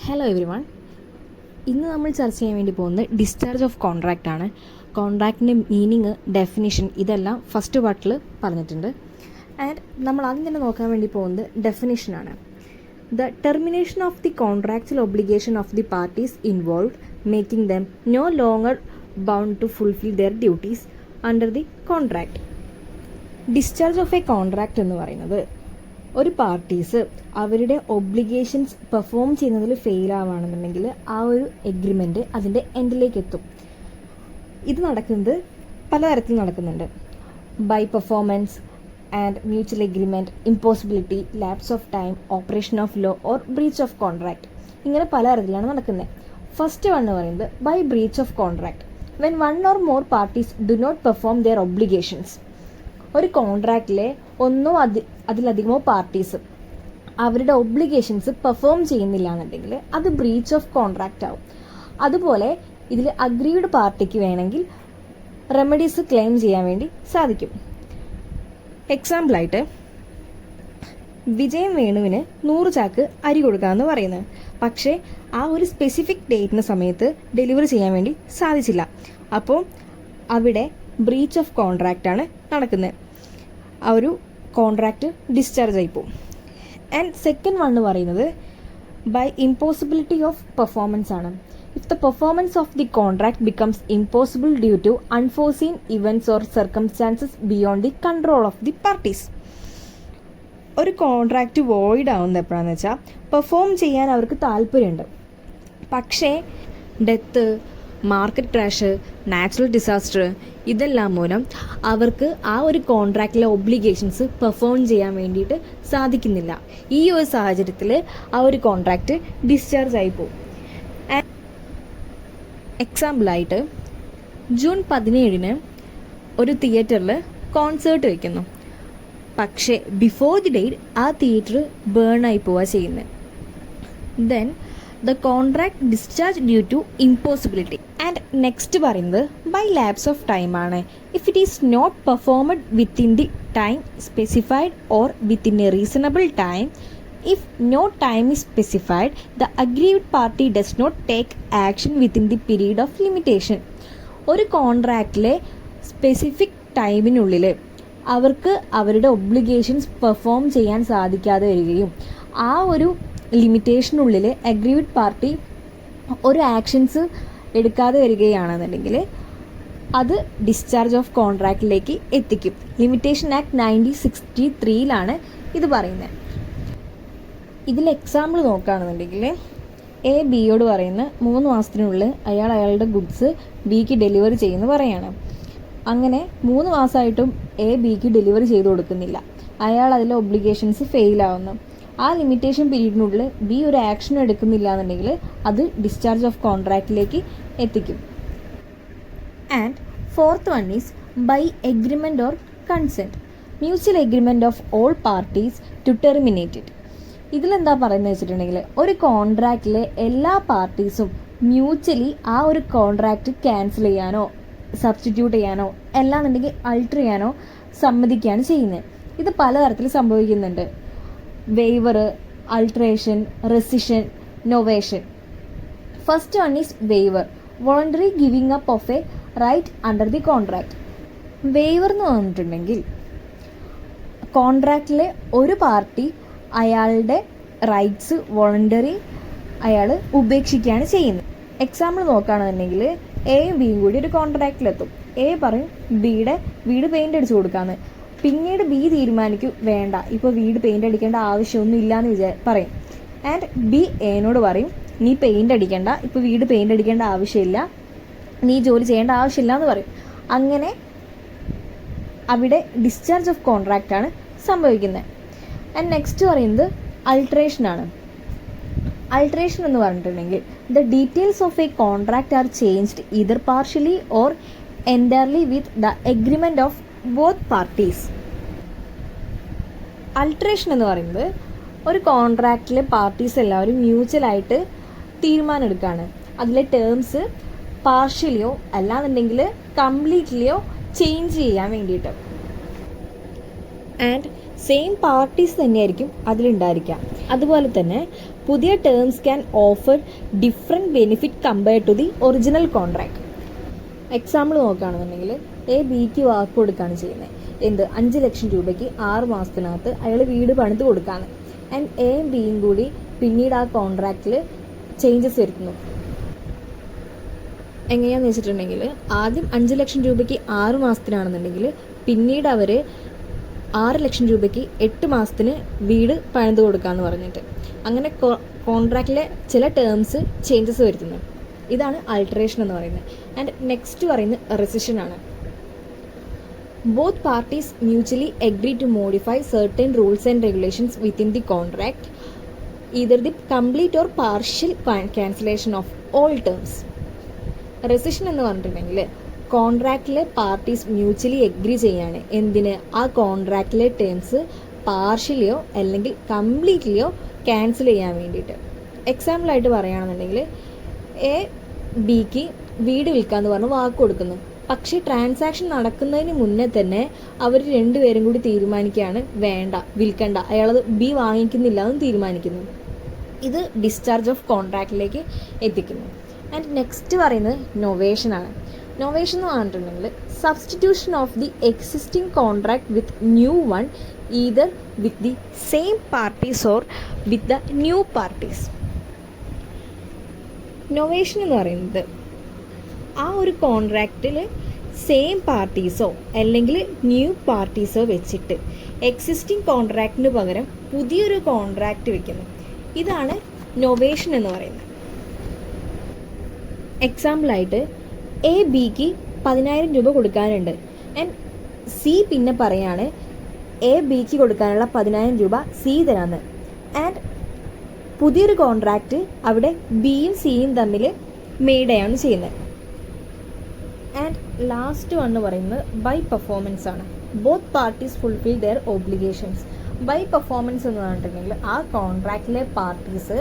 Hello every one. ഇന്ന് നമ്മൾ ചർച്ച ചെയ്യാൻ വേണ്ടി പോകുന്നത് ഡിസ്ചാർജ് ഓഫ് കോൺട്രാക്റ്റ് ആണ്. കോൺട്രാക്റ്റിൻ്റെ മീനിങ്, ഡെഫിനിഷൻ ഇതെല്ലാം ഫസ്റ്റ് പാർട്ടിൽ പറഞ്ഞിട്ടുണ്ട്. ആൻഡ് നമ്മൾ ആദ്യം തന്നെ നോക്കാൻ വേണ്ടി പോകുന്നത് ഡെഫിനിഷനാണ്. The termination of the contractual obligation of the parties involved making them no longer bound to fulfil their duties under the contract. Discharge of a contract എന്ന് പറയുന്നത് ഒരു പാർട്ടീസ് അവരുടെ ഒബ്ലിഗേഷൻസ് പെർഫോം ചെയ്യുന്നതിൽ ഫെയിൽ ആവുകയാണെന്നുണ്ടെങ്കിൽ ആ ഒരു എഗ്രിമെൻറ്റ് അതിൻ്റെ എൻഡിലേക്ക് എത്തും. ഇത് നടക്കുന്നത് പലതരത്തിൽ നടക്കുന്നുണ്ട്. By performance and mutual agreement, impossibility, lapse of time, operation of law or breach of contract. ഇങ്ങനെ പലതരത്തിലാണ് നടക്കുന്നത്. ഫസ്റ്റ് വൺ എന്ന് പറയുന്നത് by breach of contract. When one or more parties do not perform their obligations. ഒരു കോൺട്രാക്റ്റിലെ ഒന്നോ അതിലധികമോ parties അവരുടെ ഒബ്ലിഗേഷൻസ് പെർഫോം ചെയ്യുന്നില്ല എന്നുണ്ടെങ്കിൽ അത് ബ്രീച്ച് ഓഫ് കോൺട്രാക്റ്റ് ആവും. അതുപോലെ ഇതിൽ അഗ്രീഡ് പാർട്ടിക്ക് വേണമെങ്കിൽ റെമഡീസ് ക്ലെയിം ചെയ്യാൻ വേണ്ടി സാധിക്കും. എക്സാമ്പിളായിട്ട് വിജയം വേണുവിന് 100 ചാക്ക് അരി കൊടുക്കാമെന്ന് പറയുന്നത്, പക്ഷേ ആ ഒരു സ്പെസിഫിക് ഡേറ്റിന് സമയത്ത് ഡെലിവറി ചെയ്യാൻ വേണ്ടി സാധിച്ചില്ല. അപ്പോൾ അവിടെ ബ്രീച്ച് ഓഫ് കോൺട്രാക്റ്റ് ആണ് നടക്കുന്നത്. ആ ഒരു കോൺട്രാക്റ്റ് ഡിസ്ചാർജ് ആയിപ്പോവും. ആൻഡ് സെക്കൻഡ് വൺ എന്ന് പറയുന്നത് ബൈ ഇമ്പോസിബിലിറ്റി ഓഫ് പെർഫോമൻസ് ആണ്. If the performance of the contract becomes impossible due to unforeseen events or circumstances beyond the control of the parties. ഒരു contract void ആവുന്നത് എപ്പോഴാണെന്ന് വെച്ചാൽ perform ചെയ്യാൻ അവർക്ക് താല്പര്യമുണ്ട്, പക്ഷേ death, market crash, natural disaster ഇതെല്ലാം മൂലം അവർക്ക് ആ ഒരു കോൺട്രാക്റ്റിലെ ഒബ്ലിഗേഷൻസ് പെർഫോം ചെയ്യാൻ വേണ്ടിയിട്ട് സാധിക്കുന്നില്ല. ഈ ഒരു സാഹചര്യത്തിൽ ആ ഒരു കോൺട്രാക്റ്റ് ഡിസ്ചാർജ് ആയി പോകും. എക്സാമ്പിളായിട്ട് ജൂൺ 17 ഒരു തിയേറ്ററിൽ കോൺസേർട്ട് വയ്ക്കുന്നു, പക്ഷേ ബിഫോർ ദി ഡേറ്റ് ആ തിയേറ്റർ ബേൺ ആയി പോവുക ചെയ്യുന്നത്. Then the contract discharge due to impossibility. And next പറയുന്നത് ബൈ ലാപ്സ് ഓഫ് ടൈം ആണ്. If it is not performed within the time specified or within a reasonable time. If no time is specified the aggrieved party does not take action within the period of limitation. ഒരു കോൺട്രാക്റ്റിലെ specific ടൈമിനുള്ളിൽ അവർക്ക് അവരുടെ obligations perform ചെയ്യാൻ സാധിക്കാതെ വരികയും ആ ഒരു ലിമിറ്റേഷനുള്ളിൽ aggrieved party ഒരു ആക്ഷൻസ് എടുക്കാതെ വരികയാണെന്നുണ്ടെങ്കിൽ അത് ഡിസ്ചാർജ് ഓഫ് കോൺട്രാക്റ്റിലേക്ക് എത്തിക്കും. ലിമിറ്റേഷൻ ആക്ട് 1963 ഇത് പറയുന്നത്. ഇതിൽ എക്സാമ്പിൾ നോക്കുകയാണെന്നുണ്ടെങ്കിൽ എ ബിയോട് പറയുന്ന 3 മാസത്തിനുള്ളിൽ അയാളുടെ ഗുഡ്സ് ബിക്ക് ഡെലിവറി ചെയ്യുമെന്ന് പറയാണ്. അങ്ങനെ 3 മാസമായിട്ടും എ ബിക്ക് ഡെലിവറി ചെയ്ത് കൊടുക്കുന്നില്ല. അയാൾ അതിലെ ഒബ്ലിഗേഷൻസ് ഫെയിലാവുന്നു. ആ ലിമിറ്റേഷൻ പീരീഡിനുള്ളിൽ ബി ഒരു ആക്ഷൻ എടുക്കുന്നില്ല എന്നുണ്ടെങ്കിൽ അത് ഡിസ്ചാർജ് ഓഫ് കോൺട്രാക്റ്റിലേക്ക് എത്തിക്കും. And fourth one is by agreement or consent. Mutual agreement of all parties to terminate it. ഇതിലെന്താ പറയുന്നത് വെച്ചിട്ടുണ്ടെങ്കിൽ ഒരു കോൺട്രാക്റ്റിലെ എല്ലാ പാർട്ടീസും മ്യൂച്വലി ആ ഒരു കോൺട്രാക്റ്റ് ക്യാൻസൽ ചെയ്യാനോ സബ്സ്റ്റിറ്റ്യൂട്ട് ചെയ്യാനോ അല്ലാന്നുണ്ടെങ്കിൽ അൾട്ടർ ചെയ്യാനോ സമ്മതിക്കുകയാണ് ചെയ്യുന്നത്. ഇത് പലതരത്തിൽ സംഭവിക്കുന്നുണ്ട്. Waiver, alteration, rescission, novation. First one is waiver, voluntary giving up of a right under the contract. Waiver എന്ന് പറഞ്ഞിട്ടുണ്ടെങ്കിൽ കോൺട്രാക്റ്റിലെ ഒരു പാർട്ടി അയാളുടെ റൈറ്റ്സ് വോളണ്ടറി അയാൾ ഉപേക്ഷിക്കുകയാണ് ചെയ്യുന്നത്. എക്സാമ്പിൾ നോക്കുകയാണെന്നുണ്ടെങ്കിൽ എയും ബിയും കൂടി ഒരു കോൺട്രാക്റ്റിലെത്തും. എ പറയും ബിയുടെ വീട് പെയിൻ്റ് അടിച്ചു കൊടുക്കാമെന്ന്. പിന്നീട് ബി തീരുമാനിക്കും വേണ്ട, ഇപ്പോൾ വീട് പെയിൻ്റ് അടിക്കേണ്ട ആവശ്യമൊന്നും ഇല്ലയെന്ന് പറയും. ആൻഡ് ബി എനോട് പറയും നീ പെയിൻ്റ് അടിക്കേണ്ട, ഇപ്പോൾ വീട് പെയിൻ്റ് അടിക്കേണ്ട ആവശ്യമില്ല, നീ ജോലി ചെയ്യേണ്ട ആവശ്യമില്ല എന്ന് പറയും. അങ്ങനെ അവിടെ ഡിസ്ചാർജ് ഓഫ് കോൺട്രാക്റ്റ് ആണ് സംഭവിക്കുന്നത്. ആൻഡ് നെക്സ്റ്റ് പറയുന്നത് അൾട്രേഷനാണ്. അൾട്രേഷൻ എന്ന് പറഞ്ഞിട്ടുണ്ടെങ്കിൽ the details of a contract are changed either partially or entirely with the agreement of both parties. Alteration എന്ന് പറയുന്നത് ഒരു കോൺട്രാക്റ്റിലെ പാർട്ടീസ് എല്ലാവരും മ്യൂച്വലായിട്ട് തീരുമാനം എടുക്കുകയാണ്. അതിലെ ടേംസ് പാർഷ്യലിയോ അല്ലാന്നുണ്ടെങ്കിൽ കംപ്ലീറ്റ്ലിയോ ചേഞ്ച് ചെയ്യാൻ വേണ്ടിയിട്ട്. ആൻഡ് സെയിം പാർട്ടീസ് തന്നെയായിരിക്കും അതിലുണ്ടായിരിക്കുക. അതുപോലെ തന്നെ പുതിയ terms can offer different benefit compared to the original contract. Example നോക്കുകയാണെന്നുണ്ടെങ്കിൽ എ ബിക്ക് വാക്ക് കൊടുക്കുകയാണ് ചെയ്യുന്നത്. 5 ലക്ഷം രൂപയ്ക്ക് 6 മാസത്തിനകത്ത് അയാൾ വീട് പണിത് കൊടുക്കുകയാണ്. ആൻഡ് എയും ബിയും കൂടി പിന്നീട് ആ കോൺട്രാക്റ്റിൽ ചേഞ്ചസ് വരുത്തുന്നു. എങ്ങനെയാണെന്ന് വെച്ചിട്ടുണ്ടെങ്കിൽ ആദ്യം 5 ലക്ഷം രൂപയ്ക്ക് 6 മാസത്തിനാണെന്നുണ്ടെങ്കിൽ പിന്നീട് അവർ 6 ലക്ഷം രൂപയ്ക്ക് 8 മാസത്തിന് വീട് പണിത് കൊടുക്കാമെന്ന് പറഞ്ഞിട്ട് അങ്ങനെ കോൺട്രാക്റ്റിലെ ചില ടേംസ് ചേഞ്ചസ് വരുത്തുന്നു. ഇതാണ് ആൾട്ടറേഷൻ എന്ന് പറയുന്നത്. ആൻഡ് നെക്സ്റ്റ് പറയുന്നത് റെസിഷനാണ്. Both parties mutually agree to modify certain rules and regulations within the contract either the complete or partial cancellation of all terms. Rescission എന്ന് പറഞ്ഞിട്ടുണ്ടെങ്കിൽ കോൺട്രാക്റ്റിലെ പാർട്ടീസ് മ്യൂച്വലി എഗ്രി ചെയ്യാണ് എന്തിന്, ആ കോൺട്രാക്റ്റിലെ ടേംസ് പാർഷ്യലിയോ അല്ലെങ്കിൽ കംപ്ലീറ്റ്ലിയോ ക്യാൻസൽ ചെയ്യാൻ വേണ്ടിയിട്ട്. എക്സാമ്പിളായിട്ട് പറയുകയാണെന്നുണ്ടെങ്കിൽ എ ബിക്ക് വീട് വിൽക്കാമെന്ന് പറഞ്ഞ് വാക്ക് കൊടുക്കുന്നു. പക്ഷേ ട്രാൻസാക്ഷൻ നടക്കുന്നതിന് മുന്നേ തന്നെ അവർ രണ്ടുപേരും കൂടി തീരുമാനിക്കുകയാണ് വേണ്ട, വിൽക്കണ്ട, അയാളത് ബി വാങ്ങിക്കുന്നില്ല എന്ന് തീരുമാനിക്കുന്നു. ഇത് ഡിസ്ചാർജ് ഓഫ് കോൺട്രാക്റ്റിലേക്ക് എത്തിക്കുന്നു. ആൻഡ് നെക്സ്റ്റ് പറയുന്നത് നൊവേഷനാണ്. നൊവേഷൻ എന്ന് പറഞ്ഞിട്ടുണ്ടെങ്കിൽ substitution of the existing contract with new one either with the same parties or with the new parties. Novation എന്ന് പറയുന്നത് ആ ഒരു കോൺട്രാക്റ്റിൽ സെയിം പാർട്ടീസോ അല്ലെങ്കിൽ ന്യൂ പാർട്ടീസോ വെച്ചിട്ട് എക്സിസ്റ്റിംഗ് കോൺട്രാക്റ്റിന് പകരം പുതിയൊരു കോൺട്രാക്റ്റ് വെക്കുന്നു. ഇതാണ് നൊവേഷൻ എന്ന് പറയുന്നത്. എക്സാമ്പിളായിട്ട് എ ബിക്ക് 10,000 രൂപ കൊടുക്കാനുണ്ട്. ആൻഡ് സി പിന്നെ പറയാണ് എ ബിക്ക് കൊടുക്കാനുള്ള 10,000 രൂപ സി തരാമെന്ന്. ആൻഡ് പുതിയൊരു കോൺട്രാക്റ്റ് അവിടെ ബിയും സിയും തമ്മിൽ മെയ്ഡാണ് ചെയ്യുന്നത്. ആൻഡ് ലാസ്റ്റ് വൺ പറയുന്നത് ബൈ പെർഫോമൻസ് ആണ്. Both parties fulfil their obligations. By performance എന്ന് പറഞ്ഞിട്ടുണ്ടെങ്കിൽ ആ കോൺട്രാക്റ്റിലെ പാർട്ടീസ്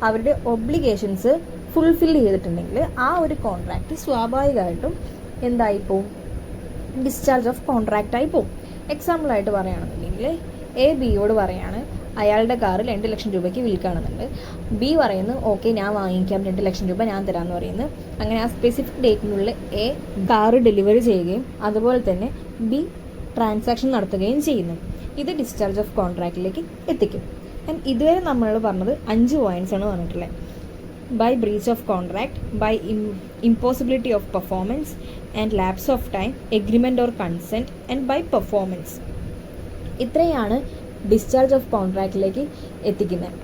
അവരുടെ ഒബ്ലിഗേഷൻസ് ഫുൾഫിൽ ചെയ്തിട്ടുണ്ടെങ്കിൽ ആ ഒരു കോൺട്രാക്റ്റ് സ്വാഭാവികമായിട്ടും എന്തായിപ്പോവും, ഡിസ്ചാർജ് ഓഫ് കോൺട്രാക്റ്റ് ആയി പോവും. എക്സാമ്പിളായിട്ട് പറയുകയാണെന്നുണ്ടെങ്കിൽ എ ബിയോട് പറയാണ് അയാളുടെ കാറ് 2 ലക്ഷം രൂപയ്ക്ക് വിൽക്കുകയാണെന്നുണ്ട്. ബി പറയുന്നു ഓക്കെ ഞാൻ വാങ്ങിക്കാം, 2 ലക്ഷം രൂപ ഞാൻ തരാമെന്ന് പറയുന്നു. അങ്ങനെ ആ സ്പെസിഫിക് ഡേറ്റിനുള്ളിൽ എ കാറ് ഡെലിവറി ചെയ്യുകയും അതുപോലെ തന്നെ ബി ട്രാൻസാക്ഷൻ നടത്തുകയും ചെയ്യുന്നു. ഇത് ഡിസ്ചാർജ് ഓഫ് കോൺട്രാക്റ്റിലേക്ക് എത്തിക്കും. ആൻഡ് ഇതുവരെ നമ്മൾ പറഞ്ഞത് 5 പോയിന്റ്സ് ആണ് പറഞ്ഞിട്ടുള്ളത്. By breach of contract, by impossibility of performance and lapse of time, agreement or consent and by performance. ഇത്രയാണ് ഡിസ്ചാർജ് ഓഫ് കോൺട്രാക്റ്റിലേക്ക് എത്തിക്കുന്നത്.